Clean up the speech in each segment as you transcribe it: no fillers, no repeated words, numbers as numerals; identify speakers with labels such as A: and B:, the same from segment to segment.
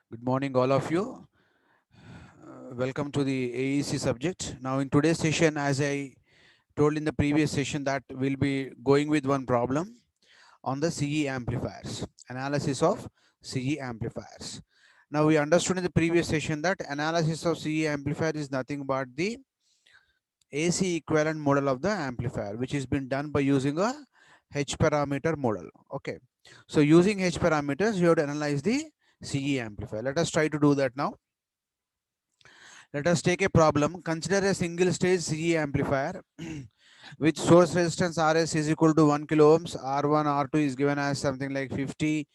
A: Good morning, all of you. Welcome to the AEC subject. Now, in today's session, as I told in the previous session, that we'll be going with one problem on the CE amplifiers, analysis of CE amplifiers. Now, we understood in the previous session that analysis of CE amplifier is nothing but the AC equivalent model of the amplifier, which has been done by using a H parameter model. Okay. So, using H parameters, you have to analyze the CE amplifier. Let us try to do that now. Let us take a problem. Consider a single stage CE amplifier which source resistance Rs is equal to 1 kilo ohms. R1, R2 is given as something like 50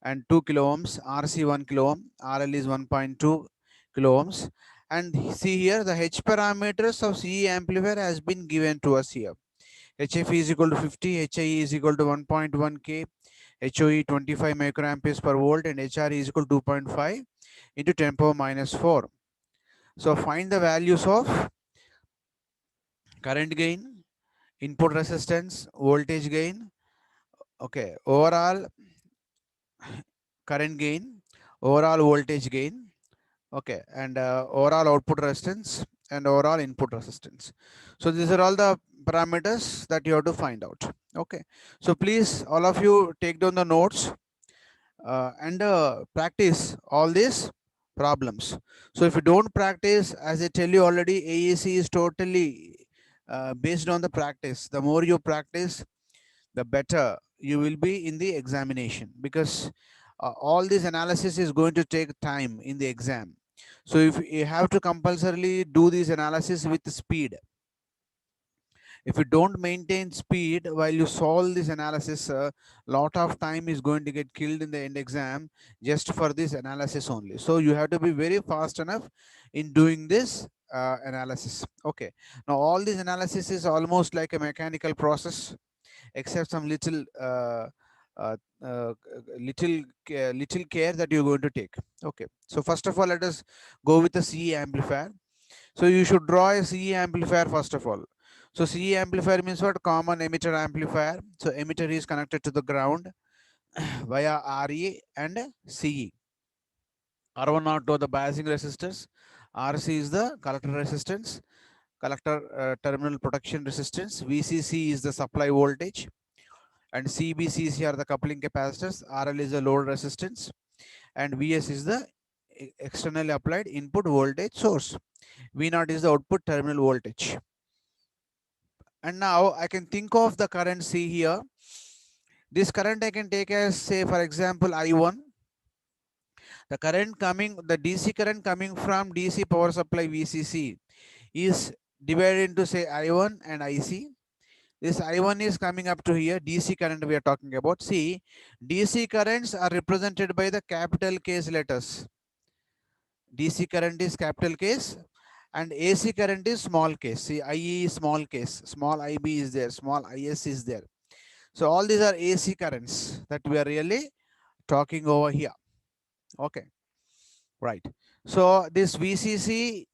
A: and 2 kilo ohms. RC 1 kilo ohm. RL is 1.2 kilo ohms. And see here the H parameters of CE amplifier has been given to us here. HF is equal to 50, HI is equal to 1.1 K, HOE 25 microamperes per volt, and HR is equal to 2.5 into 10 power minus 4. So find the values of current gain, input resistance, voltage gain, okay, overall current gain, overall voltage gain, okay, and overall output resistance and overall input resistance. So these are all the parameters that you have to find out. Okay, so please all of you take down the notes and practice all these problems. So if you don't practice, as I tell you already, AEC is totally based on the practice. The more you practice, the better you will be in the examination, because all this analysis is going to take time in the exam. So if you have to compulsorily do this analysis with speed, if you don't maintain speed while you solve this analysis, a lot of time is going to get killed in the end exam just for this analysis only. So you have to be very fast enough in doing this analysis. Okay, now all this analysis is almost like a mechanical process, except some uh, uh, little care that you're going to take. Okay, so first of all, let us go with the CE amplifier. So you should draw a CE amplifier first of all. So CE amplifier means what? Common emitter amplifier. So emitter is connected to the ground via RE and CE. R1, R2 are the biasing resistors. RC is the collector resistance, collector terminal protection resistance. VCC is the supply voltage, and CBCC are the coupling capacitors. RL is the load resistance, and VS is the externally applied input voltage source. V0 is the output terminal voltage. And now I can think of the current C here. This current I can take as, say, for example, I1. The current coming, the DC current coming from DC power supply VCC is divided into, say, I1 and IC. This I1 is coming up to here, DC current we are talking about. See, DC currents are represented by the capital case letters. DC current is capital case and AC current is small case. See, IE is small case, small IB is there, small IS is there. So all these are AC currents that we are really talking over here. Okay, right. So this VCC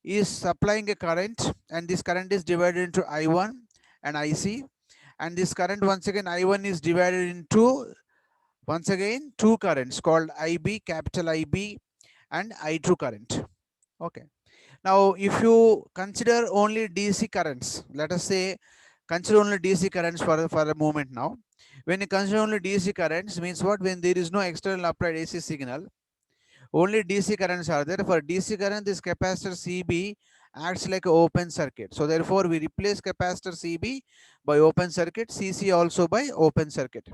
A: is supplying a current, and this current is divided into I1 and IC. And this current, once again, I1 is divided into, once again, two currents called IB, capital IB, and I2 current. Okay. Now, if you consider only DC currents, let us say, consider only DC currents for a moment now. When you consider only DC currents, means what? When there is no external applied AC signal, only DC currents are there. For DC current, this capacitor CB acts like an open circuit. So therefore, we replace capacitor CB by open circuit, CC also by open circuit,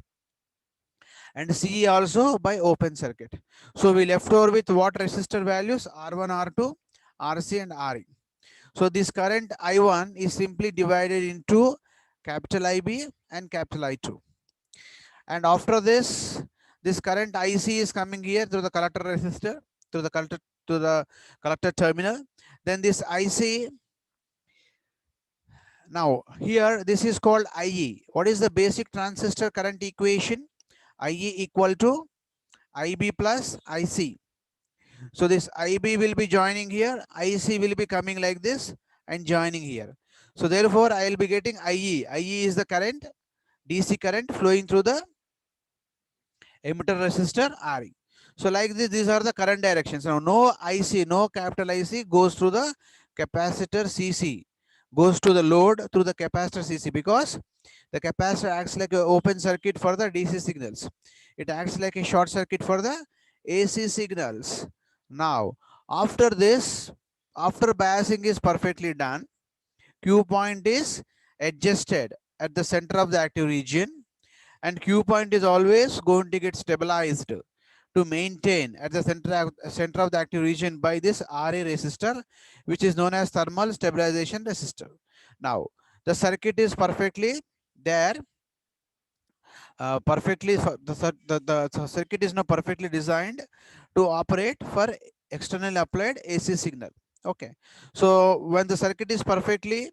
A: and CE also by open circuit. So we left over with what resistor values? R1, R2, RC, and RE. So this current I1 is simply divided into capital IB and capital I2. And after this, this current IC is coming here through the collector resistor, through the collector terminal. Then this IC, now here this is called IE. What is the basic transistor current equation? IE equal to IB plus IC. So this IB will be joining here, IC will be coming like this and joining here. So therefore, I will be getting IE. IE is the current, DC current flowing through the emitter resistor RE. So like this, these are the current directions. Now no IC, no capital IC goes through the capacitor CC, goes to the load through the capacitor CC, because the capacitor acts like an open circuit for the DC signals. It acts like a short circuit for the AC signals. Now, after this, after biasing is perfectly done, Q point is adjusted at the center of the active region, and Q point is always going to get stabilized to maintain at the center of the active region by this RA resistor, which is known as thermal stabilization resistor. Now, the circuit is perfectly there, the circuit is now perfectly designed to operate for external applied AC signal. Okay, so when the circuit is perfectly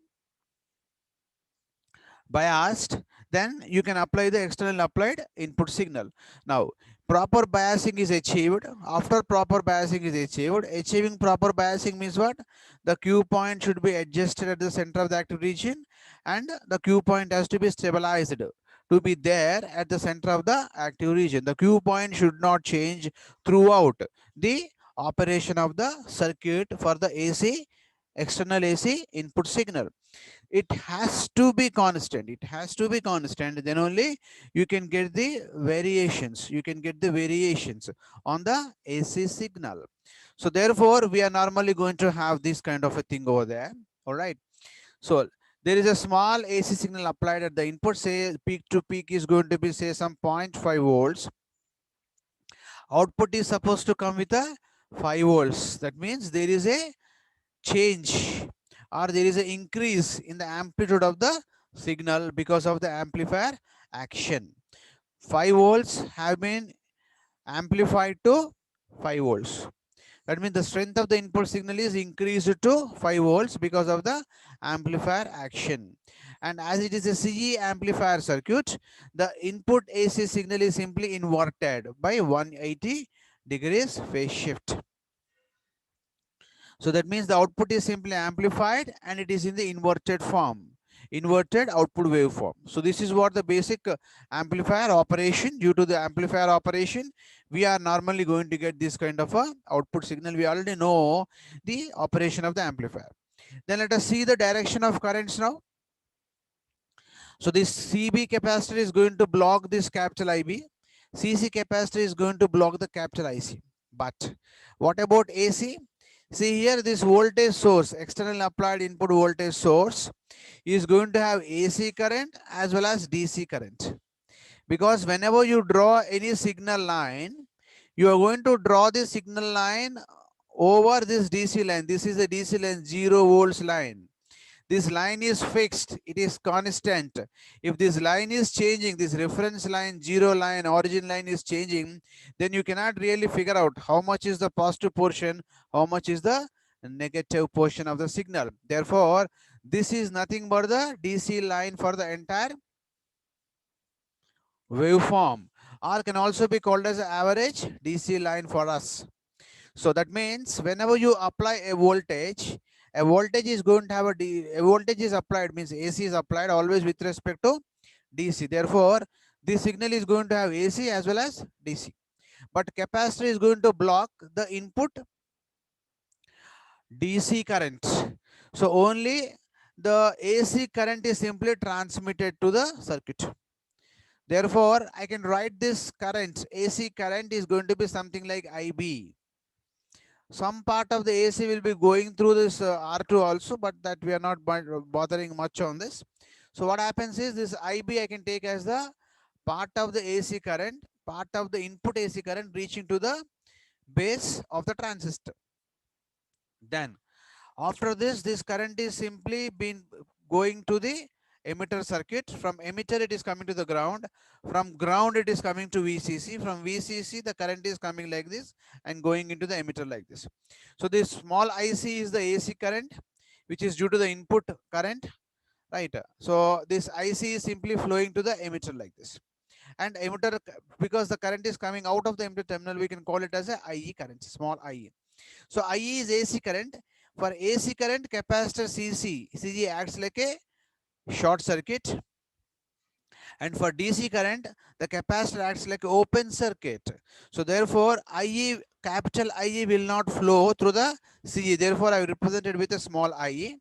A: biased, then you can apply the external applied input signal. Now, proper biasing is achieved. After proper biasing is achieved, achieving proper biasing means what? The Q point should be adjusted at the center of the active region, and the Q point has to be stabilized to be there at the center of the active region. The Q point should not change throughout the operation of the circuit for the AC, external AC input signal. It has to be constant. It has to be constant. Then only you can get the variations. You can get the variations on the AC signal. So therefore, we are normally going to have this kind of a thing over there. All right. So there is a small AC signal applied at the input. Say peak to peak is going to be, say, some 0.5 volts. Output is supposed to come with a 5 volts. That means there is a change, or there is an increase in the amplitude of the signal because of the amplifier action. 5 volts have been amplified to 5 volts. That means the strength of the input signal is increased to 5 volts because of the amplifier action. And as it is a CE amplifier circuit, the input AC signal is simply inverted by 180 degrees phase shift. So that means the output is simply amplified and it is in the inverted form, inverted output waveform. So this is what the basic amplifier operation. Due to the amplifier operation, we are normally going to get this kind of a output signal. We already know the operation of the amplifier. Then let us see the direction of currents now. So this CB capacitor is going to block this capital IB. CC capacitor is going to block the capital IC. But what about AC? See here, this voltage source, external applied input voltage source, is going to have AC current as well as DC current. Because whenever you draw any signal line, you are going to draw the signal line over this DC line. This is the DC line, 0 volts line. This line is fixed, it is constant. If this line is changing, this reference line, 0 line, origin line is changing, then you cannot really figure out how much is the positive portion, how much is the negative portion of the signal. Therefore, this is nothing but the DC line for the entire waveform, or can also be called as average DC line for us. So that means whenever you apply a voltage is going to have a voltage is applied, means AC is applied always with respect to DC. Therefore, this signal is going to have AC as well as DC. But capacitor is going to block the input DC current. So only the AC current is simply transmitted to the circuit. Therefore, I can write this current, AC current is going to be something like IB. Some part of the AC will be going through this R2 also, but that we are not bothering much on this. So what happens is this IB I can take as the part of the AC current, part of the input AC current reaching to the base of the transistor. Then after this current is simply been going to the emitter circuit. From emitter it is coming to the ground. From ground it is coming to VCC. From VCC the current is coming like this and going into the emitter like this. So this small IC is the AC current, which is due to the input current, right? So this IC is simply flowing to the emitter like this. And emitter, because the current is coming out of the emitter terminal, we can call it as a IE current, small IE. So IE is AC current. For AC current, capacitor CC acts like a short circuit, And for DC current, the capacitor acts like open circuit. So therefore, IE, capital IE will not flow through the CE. Therefore, I represented with a small IE.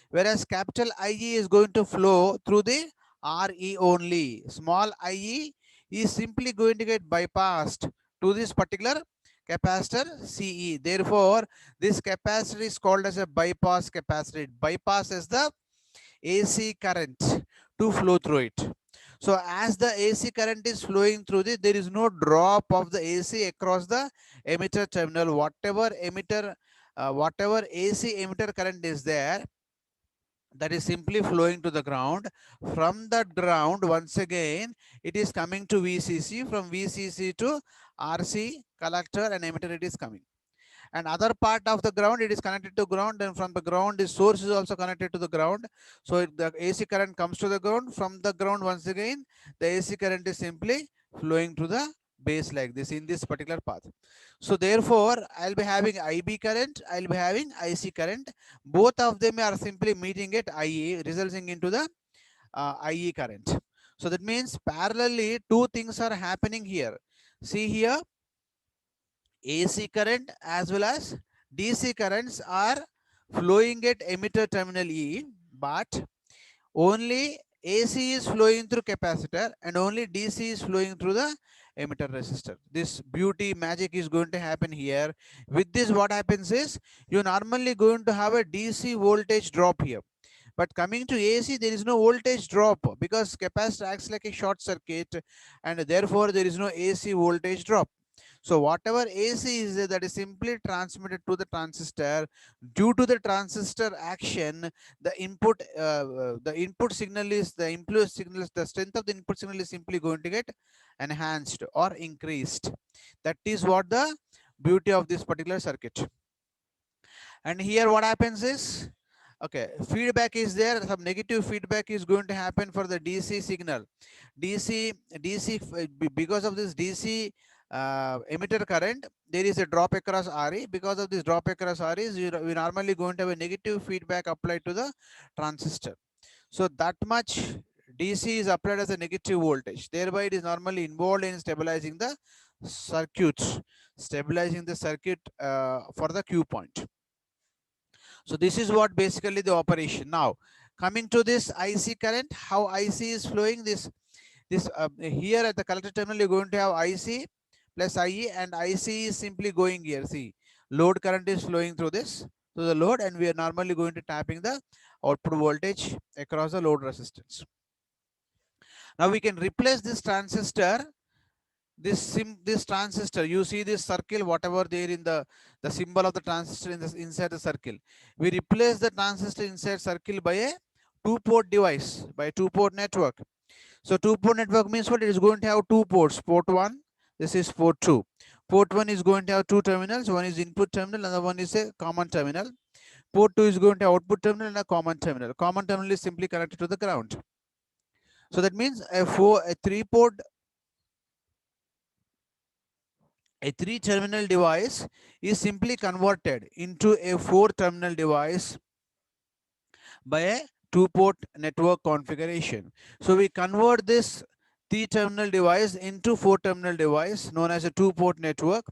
A: Whereas capital IE is going to flow through the RE only. Small IE is simply going to get bypassed to this particular capacitor CE. Therefore, this capacitor is called as a bypass capacitor. It bypasses the AC current to flow through it. So as the AC current is flowing through this, there is no drop of the AC across the emitter terminal. Whatever AC emitter current is there, that is simply flowing to the ground. From the ground, once again, it is coming to VCC. From VCC to RC collector and emitter, it is coming. And other part of the ground, it is connected to ground, and from the ground, the source is also connected to the ground. So the AC current comes to the ground. From the ground, once again, the AC current is simply flowing to the base like this in this particular path. So therefore, I'll be having IB current, I'll be having IC current. Both of them are simply meeting at IE, resulting into the IE current. So that means parallelly, two things are happening here. See here, AC current as well as DC currents are flowing at emitter terminal E, but only AC is flowing through capacitor and only DC is flowing through the emitter resistor. This beauty magic is going to happen here. With this, what happens is you normally going to have a DC voltage drop here. But coming to AC, there is no voltage drop because capacitor acts like a short circuit, and therefore there is no AC voltage drop. So whatever AC is there, that is simply transmitted to the transistor. Due to the transistor action, the input signal is the strength of the input signal is simply going to get enhanced or increased. That is what the beauty of this particular circuit. And here what happens is, okay, feedback is there. Some negative feedback is going to happen for the DC signal. Because of this DC emitter current, there is a drop across RE. Because of this drop across RE, we normally going to have a negative feedback applied to the transistor. So that much DC is applied as a negative voltage. Thereby, it is normally involved in stabilizing the circuit, for the Q point. So this is what basically the operation. Now, coming to this IC current, how IC is flowing. Here at the collector terminal, you're going to have IC plus IE, and IC is simply going here. See, load current is flowing through this to the load, and we are normally going to tapping the output voltage across the load resistance. Now we can replace this transistor. This transistor, you see this circle, whatever there in the symbol of the transistor inside the circle, we replace the transistor inside circle by a two-port device, by a two-port network. So two-port network means what? It is going to have two ports. Port 1, this is port 2. Port 1 is going to have two terminals. One is input terminal, another one is a common terminal. Port 2 is going to have output terminal and a common terminal. Common terminal is simply connected to the ground. So that means a three-terminal device is simply converted into a four-terminal device by a two-port network configuration. So we convert this three-terminal device into four-terminal device known as a two-port network,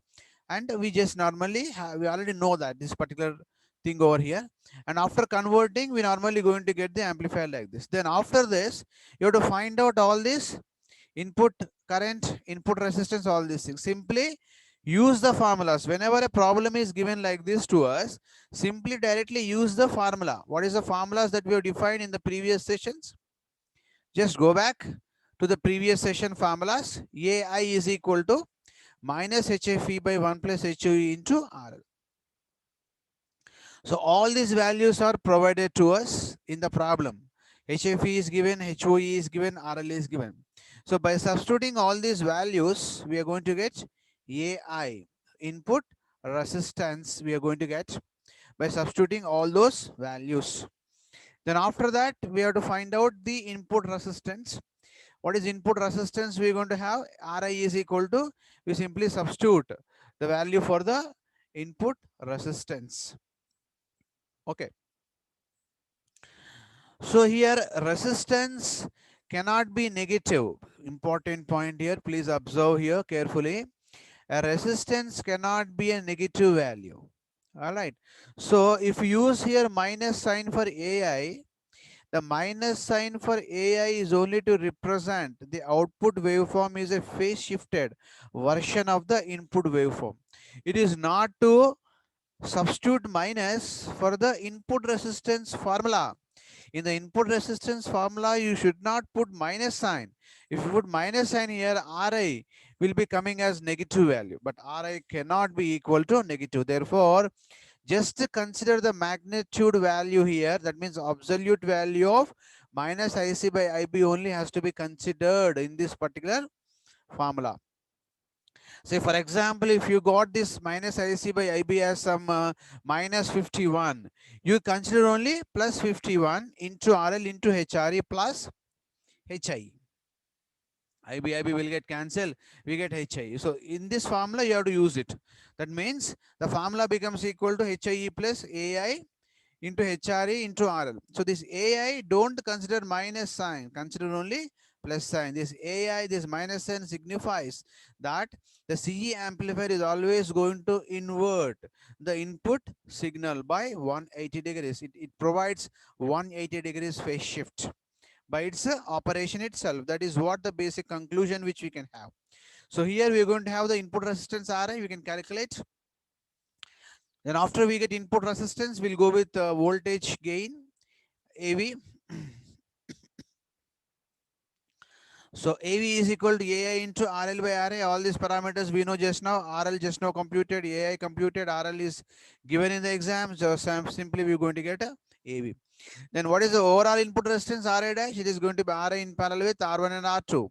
A: and we just normally we already know that this particular thing over here. And after converting, we normally going to get the amplifier like this. Then after this, you have to find out all this input current, input resistance, all these things. Simply use the formulas. Whenever a problem is given like this to us, simply directly use the formula. What is the formulas that we have defined in the previous sessions? Just go back to the previous session formulas. AI is equal to minus HFE by 1 plus HOE into RL. So all these values are provided to us in the problem. HFE is given, HOE is given, RL is given. So by substituting all these values, we are going to get AI, input resistance, we are going to get by substituting all those values. Then after that, we have to find out the input resistance. What is input resistance? We are going to have RI is equal to, we simply substitute the value for the input resistance. Okay. So here resistance cannot be negative. Important point here, please observe here carefully. A resistance cannot be a negative value. All right. So if you use here minus sign for AI, the minus sign for AI is only to represent the output waveform is a phase shifted version of the input waveform. It is not to substitute minus for the input resistance formula. In the input resistance formula, you should not put minus sign. If you put minus sign here, Ri will be coming as negative value, but Ri cannot be equal to negative. Therefore, just consider the magnitude value here. That means absolute value of minus IC by IB only has to be considered in this particular formula. Say for example, if you got this minus IC by IB as some minus 51, you consider only plus 51 into RL into HRE plus HI. IB will get cancelled, we get HI. So in this formula, you have to use it. That means the formula becomes equal to HIE plus AI into HRE into RL. So this AI, don't consider minus sign, consider only plus sign. This AI, this minus sign signifies that the CE amplifier is always going to invert the input signal by 180 degrees. It provides 180 degrees phase shift by its operation itself. That is what the basic conclusion which we can have. So here we are going to have the input resistance Ri, we can calculate. Then after we get input resistance, we'll go with voltage gain, AV. So AV is equal to AI into RL by RA. All these parameters we know just now. RL just now computed, AI computed, RL is given in the exam. So simply we're going to get a AV. Then what is the overall input resistance RA dash? It is going to be RA in parallel with R1 and R2.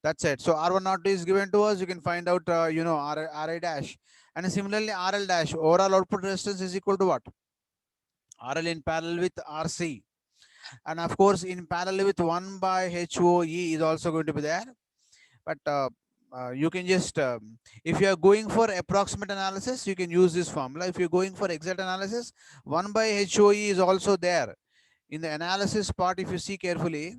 A: That's it. So R1 R2 is given to us. You can find out, RA dash. And similarly, RL dash, overall output resistance is equal to what? RL in parallel with RC. And of course, in parallel with 1 by HOE is also going to be there. But you can just, if you are going for approximate analysis, you can use this formula. If you're going for exact analysis, 1 by HOE is also there. In the analysis part, if you see carefully,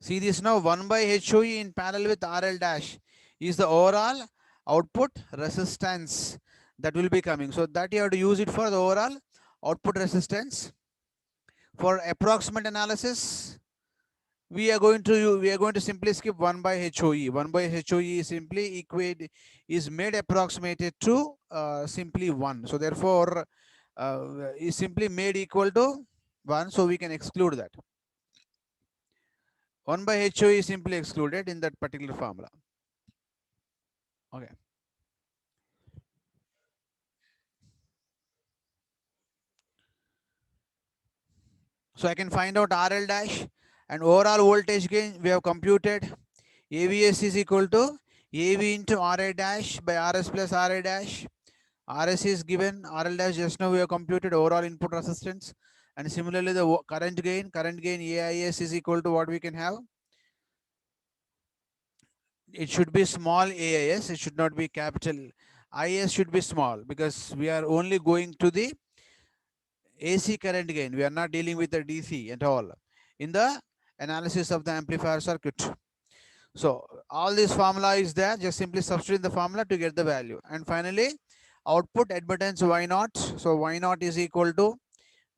A: see this now, 1 by HOE in parallel with RL dash is the overall output resistance that will be coming. So that you have to use it for the overall output resistance. For approximate analysis, we are going to simply skip 1 by HOE. 1 by HOE is simply is made approximated to simply 1. So therefore, is simply made equal to 1. So we can exclude that. 1 by HOE is simply excluded in that particular formula. Okay. So I can find out RL dash and overall voltage gain we have computed. AVS is equal to AV into RA dash by RS plus RA dash. RS is given, RL dash just now we have computed overall input resistance. And similarly, the current gain AIS is equal to what we can have. It should be small AIS, it should not be capital. IS should be small because we are only going to the AC current gain. We are not dealing with the DC at all in the analysis of the amplifier circuit. So all this formula is there. Just simply substitute the formula to get the value. And finally, output admittance Y naught. So Y naught is equal to,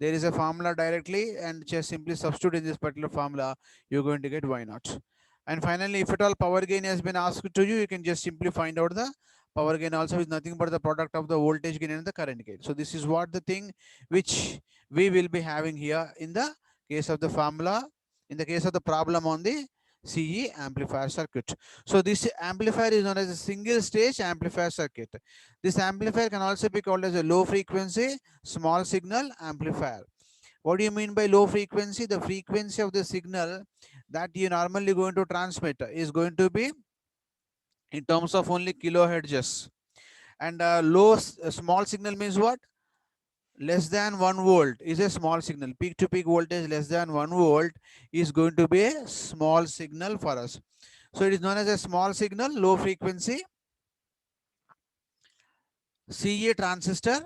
A: there is a formula directly, and just simply substitute in this particular formula, you're going to get Y naught. And finally, if at all power gain has been asked to you, you can just simply find out the power gain also is nothing but the product of the voltage gain and the current gain. So this is what the thing which we will be having here in the case of the formula, in the case of the problem on the CE amplifier circuit. So this amplifier is known as a single stage amplifier circuit. This amplifier can also be called as a low frequency small signal amplifier. What do you mean by low frequency? The frequency of the signal that you normally going to transmit is going to be in terms of only kilohertz. And small signal means what? Less than 1 volt is a small signal. Peak to peak voltage less than 1 volt is going to be a small signal for us. So it is known as a small signal, low frequency CA transistor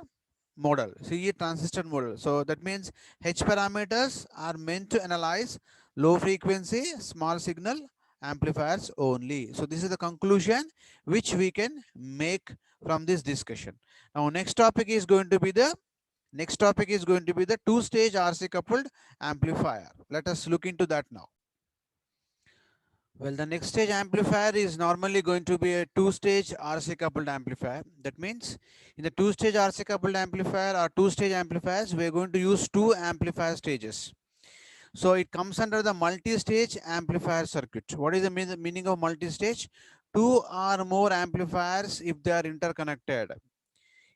A: model, CE transistor model. So that means H parameters are meant to analyze low frequency, small signal amplifiers only. So this is the conclusion which we can make from this discussion. Now next topic is going to be the two-stage RC coupled amplifier. Let us look into that now. Well, the next stage amplifier is normally going to be a two-stage RC coupled amplifier. That means in the two-stage RC coupled amplifier or two-stage amplifiers, we are going to use two amplifier stages. So it comes under the multi-stage amplifier circuit. What is the meaning of multi-stage? Two or more amplifiers, if they are interconnected,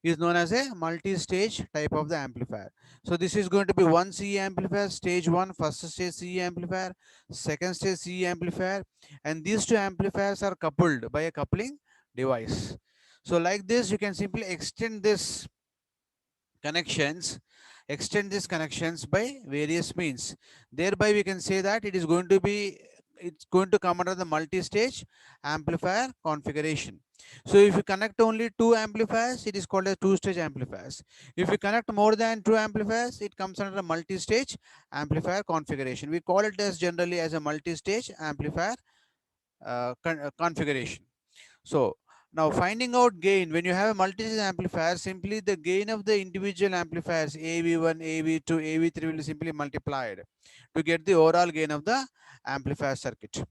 A: is known as a multi-stage type of the amplifier. So this is going to be one CE amplifier, stage one, first stage CE amplifier, second stage CE amplifier, and these two amplifiers are coupled by a coupling device. So like this, you can simply extend this connections by various means. Thereby we can say that it's going to come under the multi-stage amplifier configuration. So if you connect only two amplifiers, it is called as two-stage amplifiers. If you connect more than two amplifiers, it comes under a multi-stage amplifier configuration. We call it as generally as a multi-stage amplifier configuration. So now finding out gain, when you have a multi-stage amplifier, simply the gain of the individual amplifiers AV1, AV2, AV3 will simply multiplied to get the overall gain of the amplifier circuit.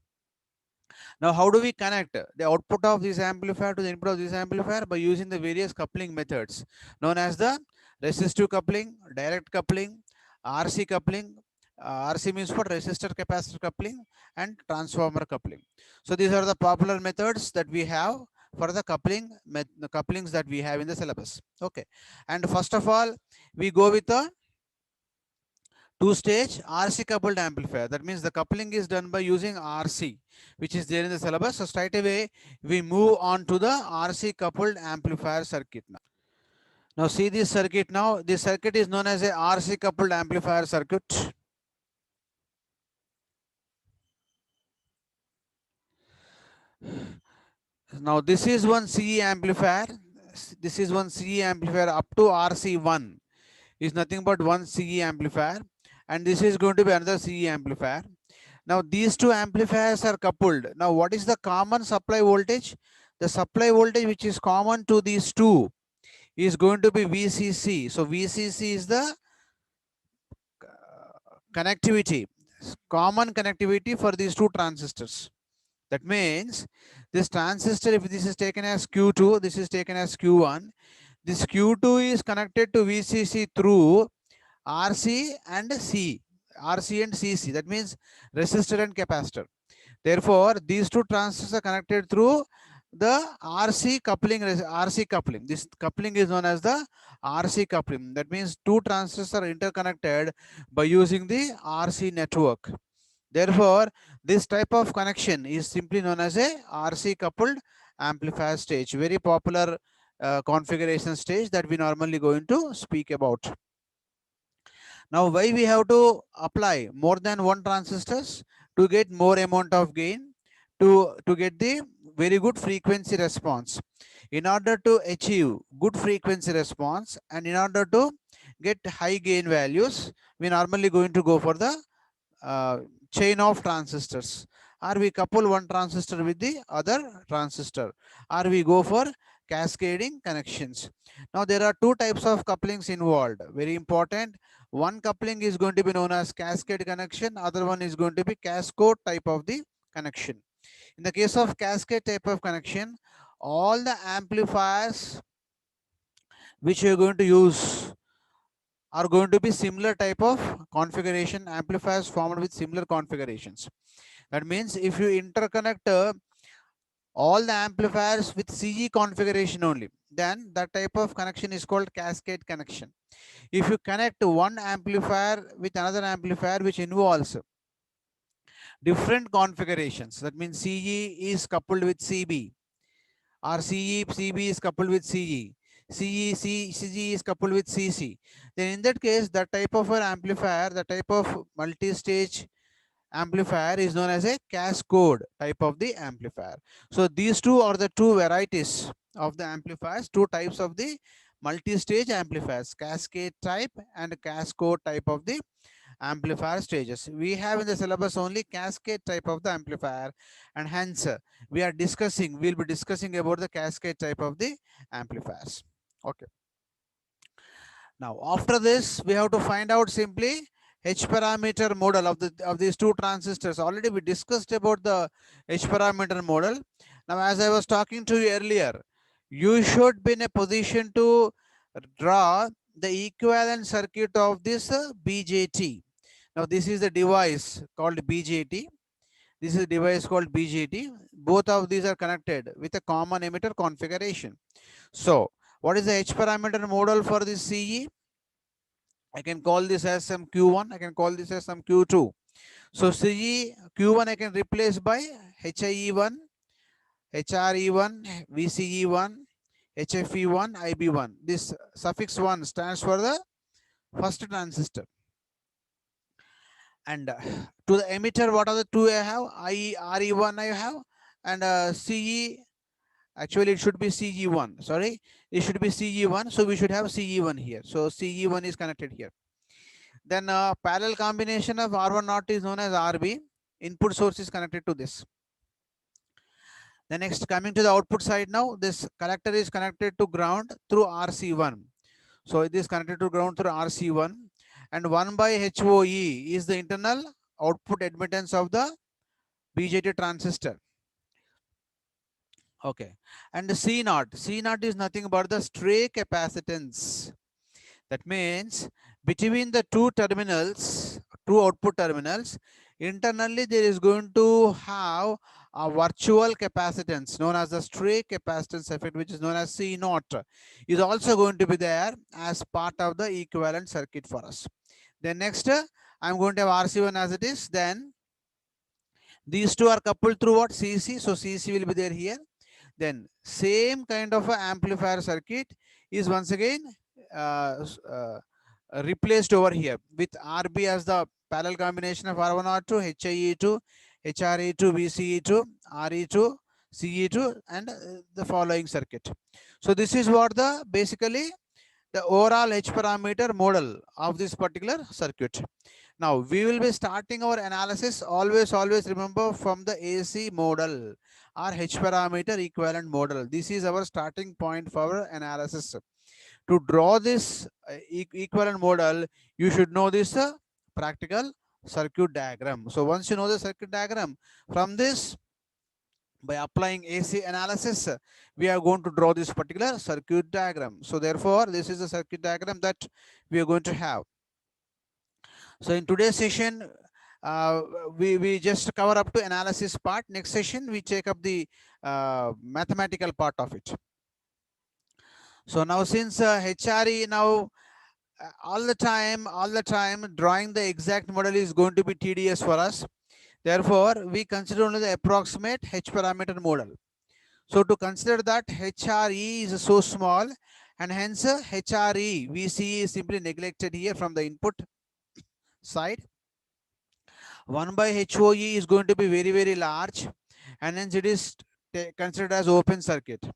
A: Now how do we connect the output of this amplifier to the input of this amplifier? By using the various coupling methods known as the resistive coupling, direct coupling, RC coupling. RC means for resistor capacitor coupling, and transformer coupling. So these are the popular methods that we have for the couplings that we have in the syllabus. Okay, and first of all, we go with the two-stage RC coupled amplifier. That means the coupling is done by using RC, which is there in the syllabus. So straight away we move on to the RC coupled amplifier circuit now. Now see this circuit now. This circuit is known as a RC coupled amplifier circuit. Now this is one CE amplifier. This is one CE amplifier up to RC1 is nothing but one CE amplifier, and this is going to be another CE amplifier. Now these two amplifiers are coupled. Now what is the common supply voltage? The supply voltage which is common to these two is going to be VCC. So VCC is the connectivity, common connectivity for these two transistors. That means this transistor, if this is taken as Q2, this is taken as Q1. This Q2 is connected to VCC through RC and CC. That means resistor and capacitor. Therefore, these two transistors are connected through the RC coupling. This coupling is known as the RC coupling. That means two transistors are interconnected by using the RC network. Therefore, this type of connection is simply known as a RC coupled amplifier stage. Very popular configuration stage that we normally going to speak about. Now, why we have to apply more than one transistors? To get more amount of gain, to get the very good frequency response. In order to achieve good frequency response and in order to get high gain values, we normally going to go for the chain of transistors, or we couple one transistor with the other transistor, or we go for cascading connections. Now there are two types of couplings involved, very important. One coupling is going to be known as cascade connection, other one is going to be cascode type of the connection. In the case of cascade type of connection, all the amplifiers which you are going to use are going to be similar type of configuration, amplifiers formed with similar configurations. That means if you interconnect all the amplifiers with CE configuration only, then that type of connection is called cascade connection. If you connect one amplifier with another amplifier which involves different configurations, that means CE is coupled with CB, or CB is coupled with CE, CG is coupled with CC, then in that case, that type of an amplifier, the type of multi-stage amplifier is known as a cascode type of the amplifier. So these two are the two varieties of the amplifiers, two types of the multi-stage amplifiers, cascade type and cascode type of the amplifier stages. We have in the syllabus only cascade type of the amplifier, and hence we'll be discussing about the cascade type of the amplifiers. Okay. Now, after this, we have to find out simply H parameter model of these two transistors. Already we discussed about the H parameter model. Now, as I was talking to you earlier, you should be in a position to draw the equivalent circuit of this BJT. Now, this is the device called BJT. This is a device called BJT. Both of these are connected with a common emitter configuration. So, what is the H parameter model for this CE? I can call this as some Q1, I can call this as some Q2. So CE Q1 I can replace by HIE1, HRE1, VCE1, HFE1, IB1. This suffix 1 stands for the first transistor. And to the emitter, what are the two I have? RE1 I have, and CE, actually it should be CE1, sorry, it should be CE1, so we should have CE1 here. So CE1 is connected here. Then parallel combination of R1 naught is known as RB. Input source is connected to this. The next, coming to the output side now, this collector is connected to ground through RC1. So it is connected to ground through RC1, and 1 by HOE is the internal output admittance of the BJT transistor. Okay, and the C naught is nothing but the stray capacitance. That means between the two output terminals, internally there is going to have a virtual capacitance known as the stray capacitance effect, which is known as C naught, is also going to be there as part of the equivalent circuit for us. Then next, I'm going to have RC1 as it is. Then these two are coupled through what? CC. So CC will be there here. Then same kind of a amplifier circuit is once again uh, uh, replaced over here with RB as the parallel combination of R1 R2, HIE2, HRE2, VCE2, RE2, CE2, and the following circuit. So this is what the basically the overall H parameter model of this particular circuit. Now we will be starting our analysis, always remember, from the AC model or H parameter equivalent model. This is our starting point for our analysis. To draw this equivalent model, you should know this practical circuit diagram. So once you know the circuit diagram, from this, by applying AC analysis, we are going to draw this particular circuit diagram. So therefore, this is the circuit diagram that we are going to have. So in today's session, we just cover up to analysis part. Next session, we take up the mathematical part of it. So now since HRE now all the time drawing the exact model is going to be tedious for us. Therefore, we consider only the approximate H parameter model. So to consider that, HRE is so small, and hence HRE VCE is simply neglected here from the input side. 1 by HOE is going to be very large, and hence it is considered as open circuit.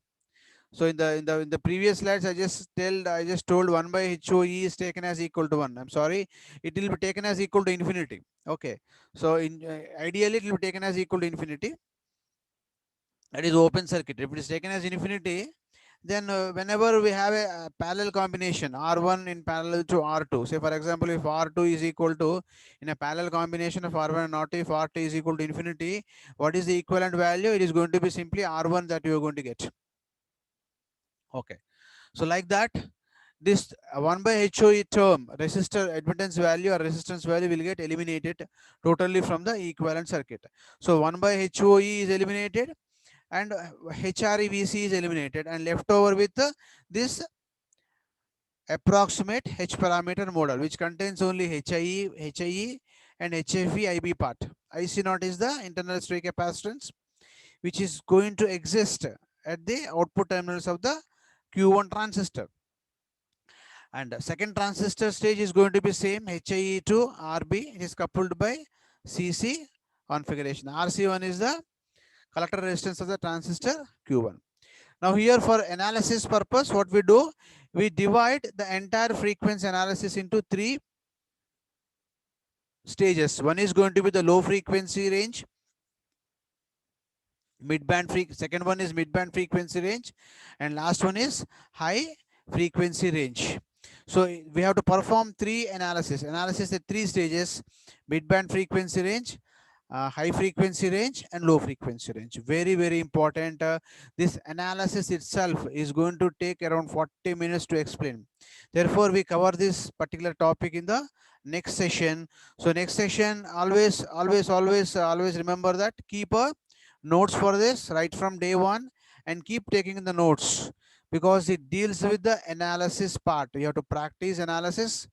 A: So in the previous slides, I just told 1 by HOE is taken as equal to 1. I'm sorry, it will be taken as equal to infinity. Okay, so ideally it will be taken as equal to infinity. That is open circuit. If it is taken as infinity, then whenever we have a parallel combination, R1 in parallel to R2, say for example, if R2 is equal to, in a parallel combination of R1 and R2, if R2 is equal to infinity, what is the equivalent value? It is going to be simply R1 that you are going to get. Okay, so like that, this 1 by HOE term, resistor admittance value or resistance value, will get eliminated totally from the equivalent circuit. So 1 by HOE is eliminated, and HREVC is eliminated, and left over with this approximate H parameter model, which contains only HIE and HFE IB part. IC naught is the internal stray capacitance, which is going to exist at the output terminals of the Q1 transistor. And second transistor stage is going to be same, HIE to RB. It is coupled by CC configuration. RC1 is the collector resistance of the transistor Q1. Now here for analysis purpose, what we do, we divide the entire frequency analysis into 3 stages. One is going to be the low frequency range, second one is mid-band frequency range, and last one is high frequency range. So we have to perform 3 analysis at 3 stages: mid-band frequency range, high frequency range, and low frequency range. Very, very important. This analysis itself is going to take around 40 minutes to explain. Therefore, we cover this particular topic in the next session. So next session, always remember that, keep a notes for this right from day one and keep taking the notes, because it deals with the analysis part. You have to practice analysis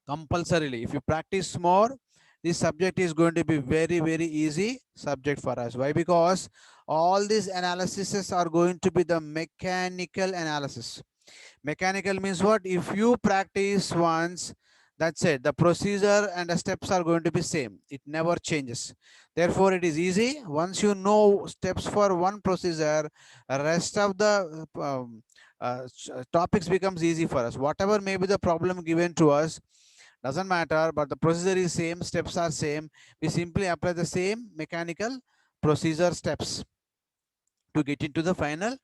A: compulsorily. If you practice more, this subject is going to be very, very easy subject for us. Why? Because all these analyses are going to be the mechanical analysis. Mechanical means what? If you practice once, that's it. The procedure and the steps are going to be same. It never changes. Therefore, it is easy. Once you know steps for one procedure, rest of the topics becomes easy for us. Whatever may be the problem given to us, doesn't matter, but the procedure is same, steps are same. We simply apply the same mechanical procedure steps to get into the final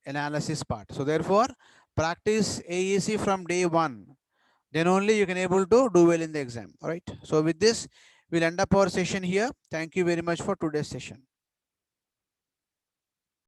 A: analysis part. So therefore, practice AEC from day one. Then only you can able to do well in the exam. All right. So with this, we'll end up our session here. Thank you very much for today's session.